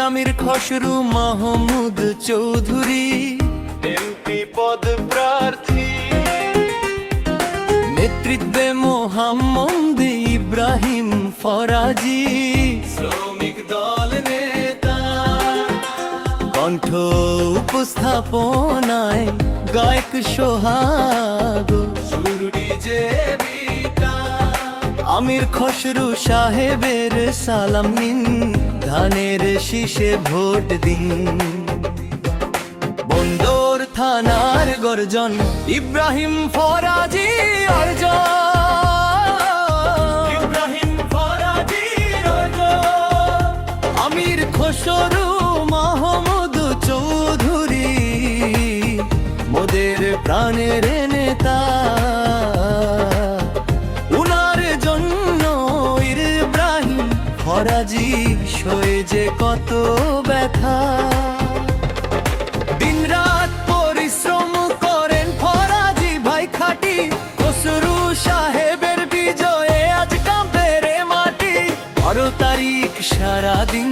আমির Khasru Mahmud Chowdhury MP পদ প্রার্থী, নেতৃত্বে মোহাম্মদ ইব্রাহিম ফরাজি শ্রমিক দল নেতা, কণ্ঠ উপস্থাপনায় গায়ক সোহাগ সুর ডিজে বিটা। আমির খসরু সাহেবের সালাম নিন, ধানের শীষে ভোট দিন। বন্দর থানার গর্জন ইব্রাহিম ফরাজি অর্জন, ইব্রাহিম ফরাজি অর্জন। আমির খসরু মাহমুদ চৌধুরী মোদের প্রাণের নেতা, উনার জন্য ইব্রাহিম ফরাজি সয়ে যে কত ব্যথা। দিনরাত পরিশ্রম করেন ফরাজি ভাই খাটি, খসরু সাহেবের বিজয়ে আজ কাঁপে রে মাটি। 12 তারিখ সারাদিন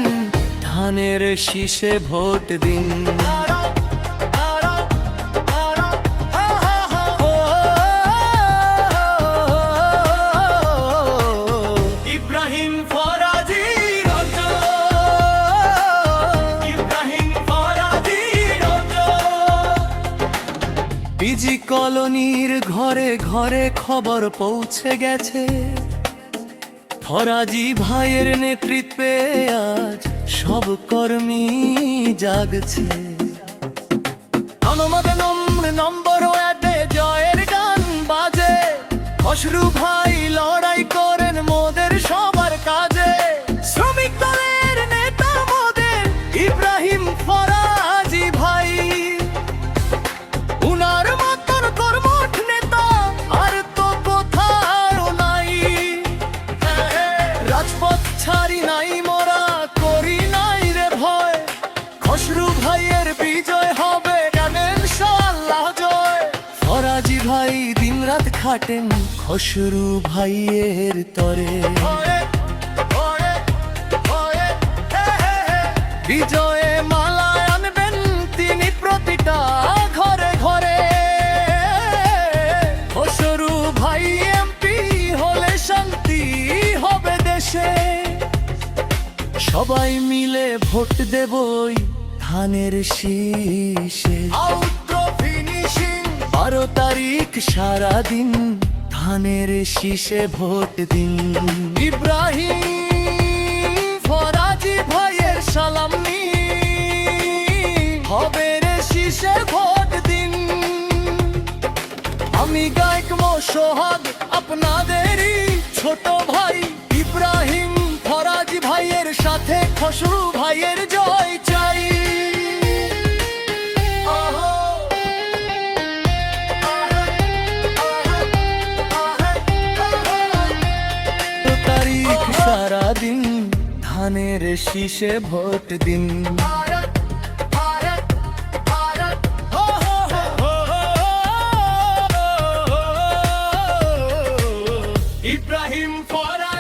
ধানের শীষে ভোট দিন। ইব্রাহিম ফরাজি পিজি কলোনির ঘরে ঘরে খবর পৌঁছে গেছে, ফরাজি ভাইয়ের নেতৃত্বে আজ সব কর্মী জাগছে। নম্বর ওয়ার্ডে জয়ের গান বাজে, খসরু ভাই লড়াই করেন মোদের সবার কাজে। শ্রমিক দলের নেতা মোদের ইব্রাহিম ফরাজি ভাই, উনার মতন কর্মঠ নেতা আর তো কোথাও নাই। রাজপথ ছাড়ি নাই মোরা, করি নাই রে ভয়, খসরু ভাইয়ের বিজয় হবে ইনশাআল্লাহ জয়। ফরাজি ভাই দিনরাত খাটেন খসরু ভাইয়ের তরে, বিজয়ে মালা আনবেন তিনি প্রতিটা ঘরে ঘরে। খসরু ভাই এমপি হলে শান্তি হবে দেশে, সবাই মিলে ভোট দেবই ধানের শীষে। 12 তারিখ সারাদিন ধানের শীষে ভোট দিন। ইব্রাহিম ফরাজি ভাইয়ের সালাম নিন, হবে রে শীষে ভোট দিন। আমি গায়ক সোহাগ আপনাদেরই ছোট ভাই, ইব্রাহিম ফরাজি ভাইয়ের সাথে খসরু ভাইয়ের জয় চাই। সারাদিন ধানের শীষে ভোট দিন। ইব্রাহিম ফরাজি